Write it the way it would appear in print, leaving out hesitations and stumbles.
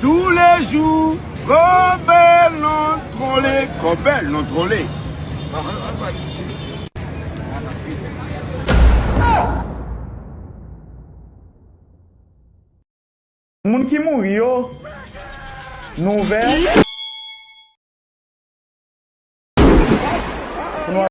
Tous les jours, Cobel non trollé, Cobel non trollé. Moun qui mourit yo, nouvelle.